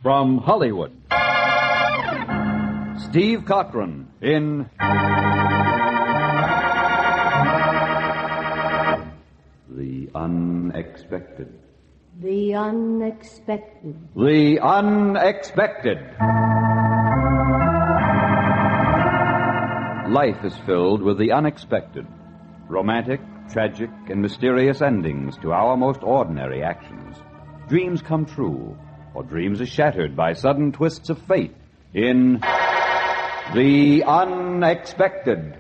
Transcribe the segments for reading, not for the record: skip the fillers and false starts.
From Hollywood, Steve Cochran in The Unexpected. The Unexpected. The Unexpected. Life is filled with the unexpected. Romantic, tragic, and mysterious endings to our most ordinary actions. Dreams come true, or dreams are shattered by sudden twists of fate in The Unexpected.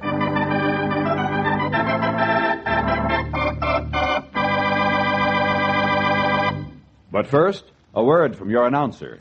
But first, a word from your announcer.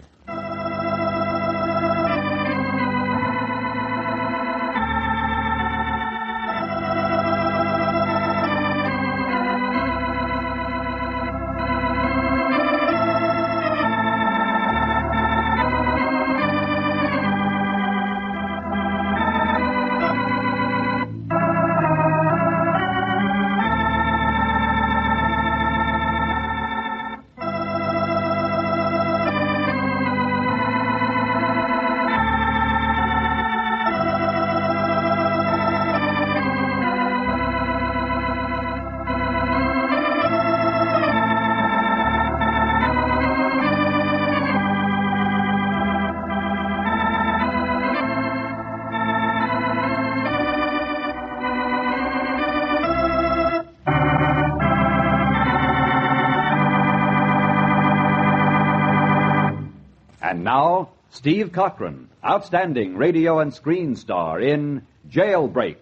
And now, Steve Cochran, outstanding radio and screen star in Jailbreak,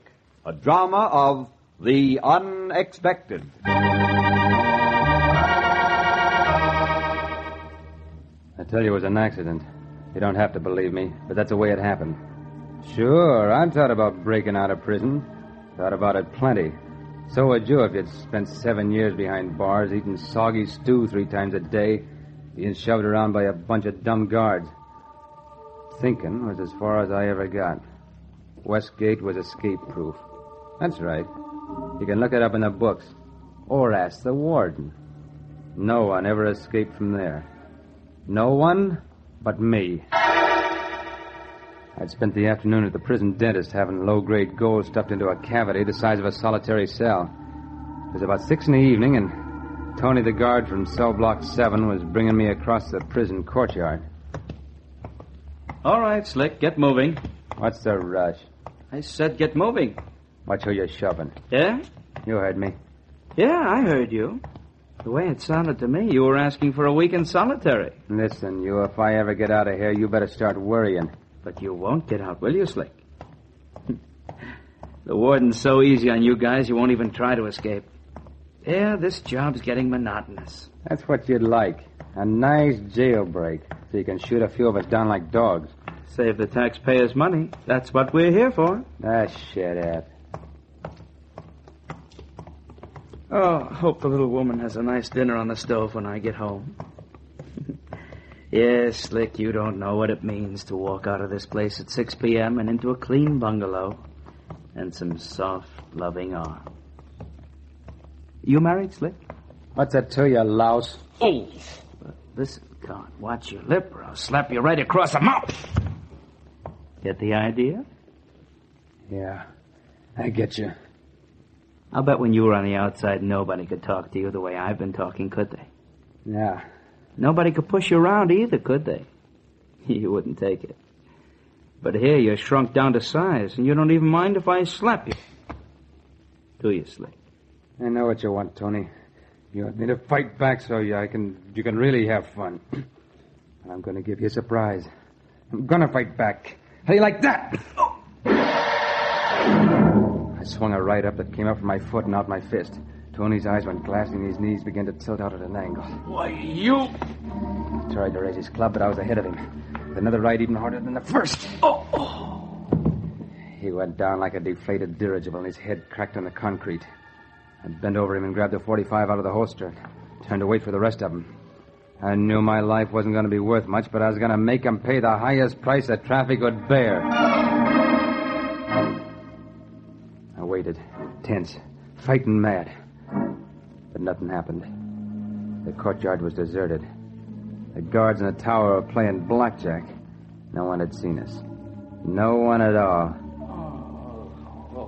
a drama of the unexpected. I tell you, it was an accident. You don't have to believe me, but that's the way it happened. Sure, I've thought about breaking out of prison. Thought about it plenty. So would you if you'd spent 7 years behind bars, eating soggy stew 3 times a day, being shoved around by a bunch of dumb guards. Thinking was as far as I ever got. Westgate was escape-proof. That's right. You can look it up in the books. Or ask the warden. No one ever escaped from there. No one but me. I'd spent the afternoon at the prison dentist having low-grade gold stuffed into a cavity the size of a solitary cell. It was about 6 in the evening, and Tony, the guard from cell block 7, was bringing me across the prison courtyard. All right, Slick, get moving. What's the rush? I said get moving. Watch who you're shoving. Yeah? You heard me. Yeah, I heard you. The way it sounded to me, you were asking for a week in solitary. Listen, you, if I ever get out of here, you better start worrying. But you won't get out, will you, Slick? The warden's so easy on you guys, you won't even try to escape. Yeah, this job's getting monotonous. That's what you'd like. A nice jailbreak, so you can shoot a few of us down like dogs. Save the taxpayers money. That's what we're here for. Ah, shut up. Oh, hope the little woman has a nice dinner on the stove when I get home. Yes, Slick, you don't know what it means to walk out of this place at 6 p.m. and into a clean bungalow and some soft, loving arms. You married, Slick? What's that to you, louse? Oh! Listen, God, watch your lip or I'll slap you right across the mouth. Get the idea? Yeah, I get you. I'll bet when you were on the outside, nobody could talk to you the way I've been talking, could they? Yeah. Nobody could push you around either, could they? You wouldn't take it. But here, you're shrunk down to size, and you don't even mind if I slap you. Do you, Slick? I know what you want, Tony. You want me to fight back so you can really have fun. And I'm going to give you a surprise. I'm going to fight back. How do you like that? I swung a right up that came up from my foot and out my fist. Tony's eyes went glassy and his knees began to tilt out at an angle. Why, you... He tried to raise his club, but I was ahead of him. With another right even harder than the first. Oh. He went down like a deflated dirigible and his head cracked on the concrete. I bent over him and grabbed the .45 out of the holster. Turned to wait for the rest of them. I knew my life wasn't going to be worth much, but I was going to make him pay the highest price that traffic would bear. I waited, tense, fighting mad. But nothing happened. The courtyard was deserted. The guards in the tower were playing blackjack. No one had seen us. No one at all.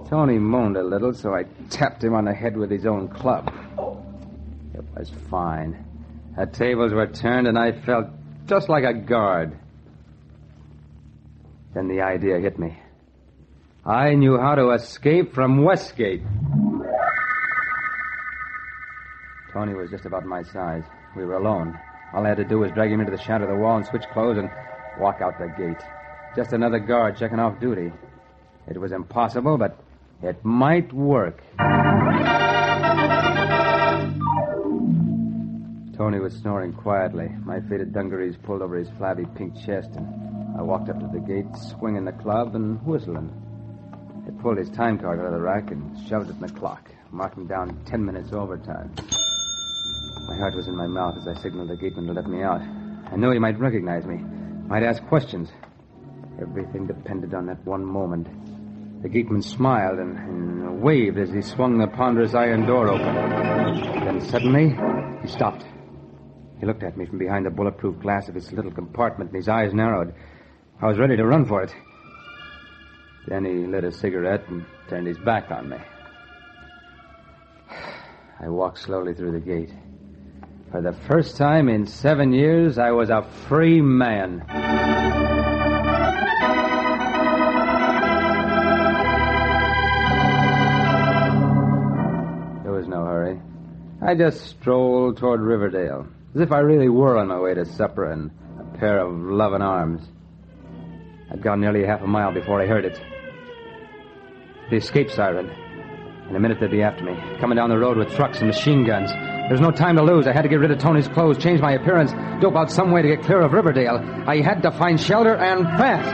Tony moaned a little, so I tapped him on the head with his own club. It was fine. The tables were turned, and I felt just like a guard. Then the idea hit me. I knew how to escape from Westgate. Tony was just about my size. We were alone. All I had to do was drag him into the shadow of the wall and switch clothes and walk out the gate. Just another guard checking off duty. It was impossible, but it might work. Tony was snoring quietly. My faded dungarees pulled over his flabby pink chest, and I walked up to the gate, swinging the club and whistling. I pulled his time card out of the rack and shoved it in the clock, marking down 10 minutes overtime. My heart was in my mouth as I signaled the gateman to let me out. I knew he might recognize me, might ask questions. Everything depended on that one moment. The gateman smiled and waved as he swung the ponderous iron door open. Then suddenly, he stopped. He looked at me from behind the bulletproof glass of his little compartment, and his eyes narrowed. I was ready to run for it. Then he lit a cigarette and turned his back on me. I walked slowly through the gate. For the first time in 7 years, I was a free man. There was no hurry. I just strolled toward Riverdale, as if I really were on my way to supper and a pair of loving arms. I'd gone nearly half a mile before I heard it. The escape siren. In a minute, they'd be after me, coming down the road with trucks and machine guns. There was no time to lose. I had to get rid of Tony's clothes, change my appearance, dope out some way to get clear of Riverdale. I had to find shelter, and fast.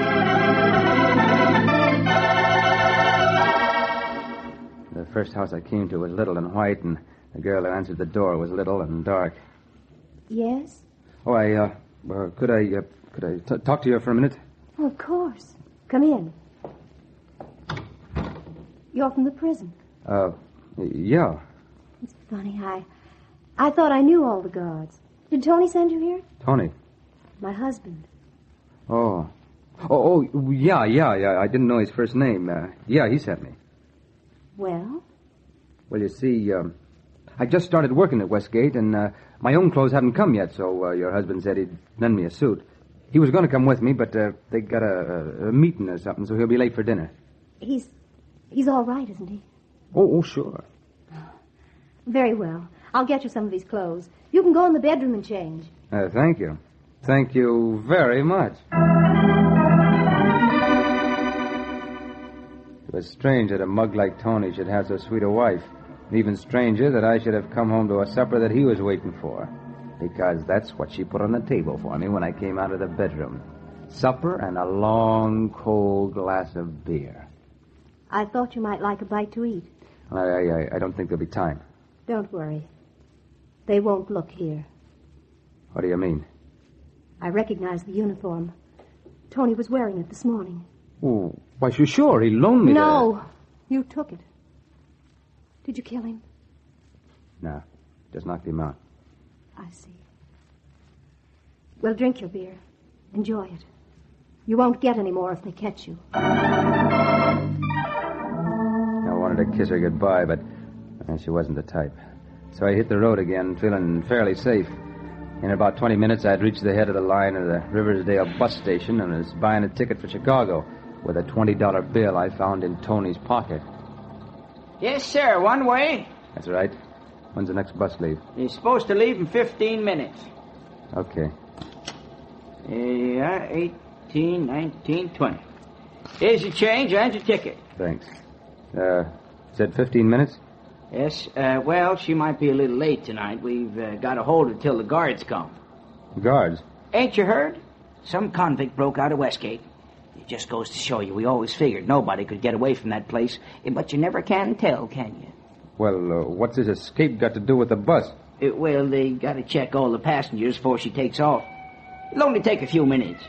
The first house I came to was little and white, and the girl who answered the door was little and dark. Yes? Oh, could I talk to you for a minute? Oh, of course. Come in. You're from the prison. Yeah. It's funny. I thought I knew all the guards. Did Tony send you here? Tony? My husband. Oh, yeah. I didn't know his first name. Yeah, he sent me. Well? Well, you see, I just started working at Westgate, and my own clothes haven't come yet, so your husband said he'd lend me a suit. He was going to come with me, but they got a meeting or something, so he'll be late for dinner. He's all right, isn't he? Oh, sure. Very well. I'll get you some of his clothes. You can go in the bedroom and change. Thank you. Thank you very much. It was strange that a mug like Tony should have so sweet a wife. And even stranger that I should have come home to a supper that he was waiting for. Because that's what she put on the table for me when I came out of the bedroom. Supper and a long, cold glass of beer. I thought you might like a bite to eat. I don't think there'll be time. Don't worry. They won't look here. What do you mean? I recognize the uniform. Tony was wearing it this morning. Oh, why, sure. He loaned me No, you took it. Did you kill him? No, just knocked him out. I see. Well, drink your beer. Enjoy it. You won't get any more if they catch you. I wanted to kiss her goodbye, but she wasn't the type. So I hit the road again, feeling fairly safe. In about 20 minutes, I'd reached the head of the line at the Riversdale bus station and was buying a ticket for Chicago with a $20 bill I found in Tony's pocket. Yes, sir. One way. That's right. When's the next bus leave? He's supposed to leave in 15 minutes. Okay. 18, 19, 20. Here's your change and your ticket. Thanks. Said 15 minutes? Yes, well, she might be a little late tonight. We've got to hold her till the guards come. Guards? Ain't you heard? Some convict broke out of Westgate. It just goes to show you, we always figured nobody could get away from that place. But you never can tell, can you? Well, what's his escape got to do with the bus? Well, they got to check all the passengers before she takes off. It'll only take a few minutes.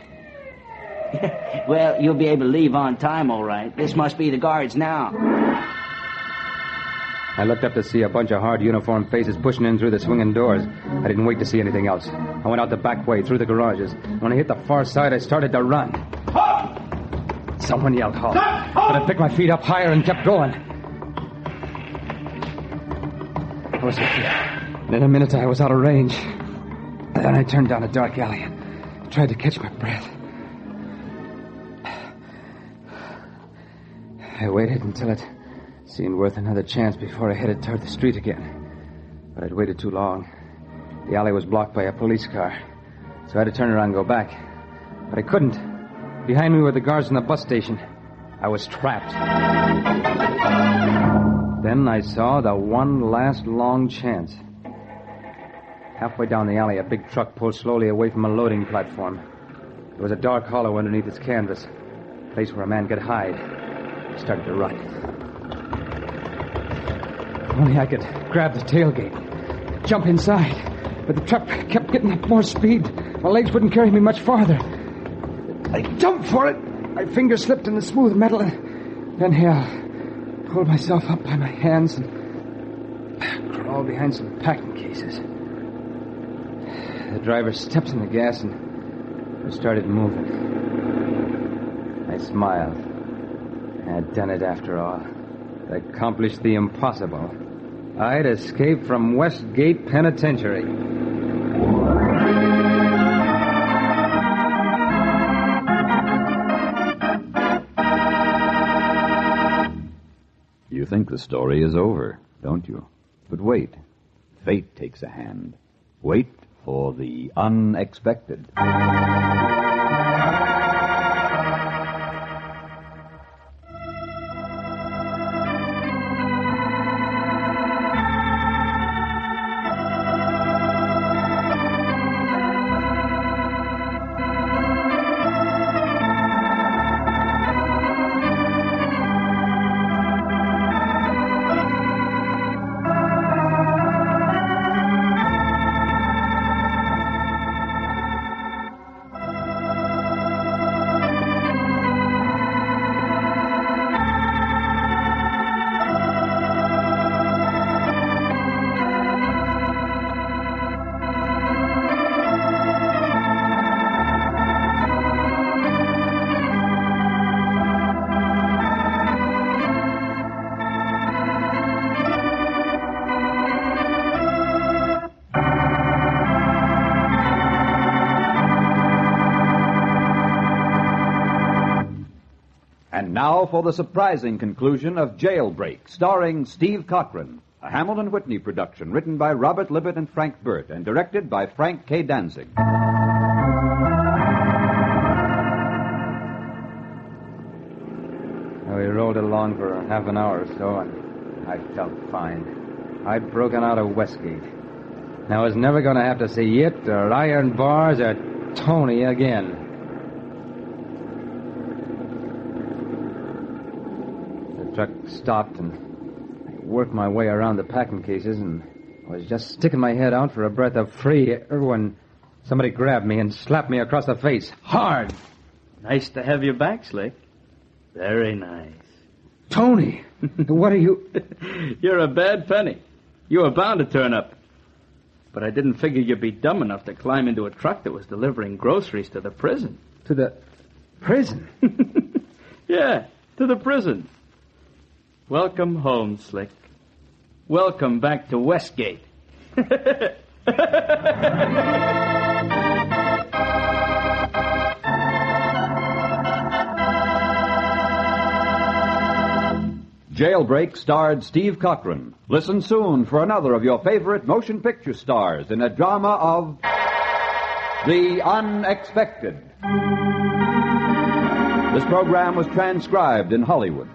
Well, you'll be able to leave on time, all right. This must be the guards now. I looked up to see a bunch of hard uniformed faces pushing in through the swinging doors. I didn't wait to see anything else. I went out the back way, through the garages. When I hit the far side, I started to run. Halt! Someone yelled, halt. Halt! But I picked my feet up higher and kept going. I was lucky. In a minute, I was out of range. Then I turned down a dark alley and tried to catch my breath. I waited until it seemed worth another chance before I headed toward the street again. But I'd waited too long. The alley was blocked by a police car, so I had to turn around and go back. But I couldn't. Behind me were the guards in the bus station. I was trapped. Then I saw the one last long chance. Halfway down the alley, a big truck pulled slowly away from a loading platform. There was a dark hollow underneath its canvas, a place where a man could hide. I started to run. If only I could grab the tailgate, jump inside. But the truck kept getting up more speed. My legs wouldn't carry me much farther. I jumped for it. My fingers slipped in the smooth metal. And then I pulled myself up by my hands and crawled behind some packing cases. The driver stepped in the gas and we started moving. I smiled. I'd done it after all. I'd accomplished the impossible. I'd escaped from Westgate Penitentiary. You think the story is over, don't you? But wait. Fate takes a hand. Wait for the unexpected. And now for the surprising conclusion of Jailbreak, starring Steve Cochran, a Hamilton Whitney production written by Robert Libet and Frank Burt and directed by Frank K. Danzig. We rolled along for half an hour or so, and I felt fine. I'd broken out of Westgate. I was never going to have to see it or iron bars or Tony again. The truck stopped, and I worked my way around the packing cases, and I was just sticking my head out for a breath of free air when somebody grabbed me and slapped me across the face. Hard! Nice to have you back, Slick. Very nice. Tony! What are you... You're a bad penny. You were bound to turn up. But I didn't figure you'd be dumb enough to climb into a truck that was delivering groceries to the prison. To the prison? Yeah, to the prison. Welcome home, Slick. Welcome back to Westgate. Jailbreak starred Steve Cochran. Listen soon for another of your favorite motion picture stars in a drama of the unexpected. This program was transcribed in Hollywood.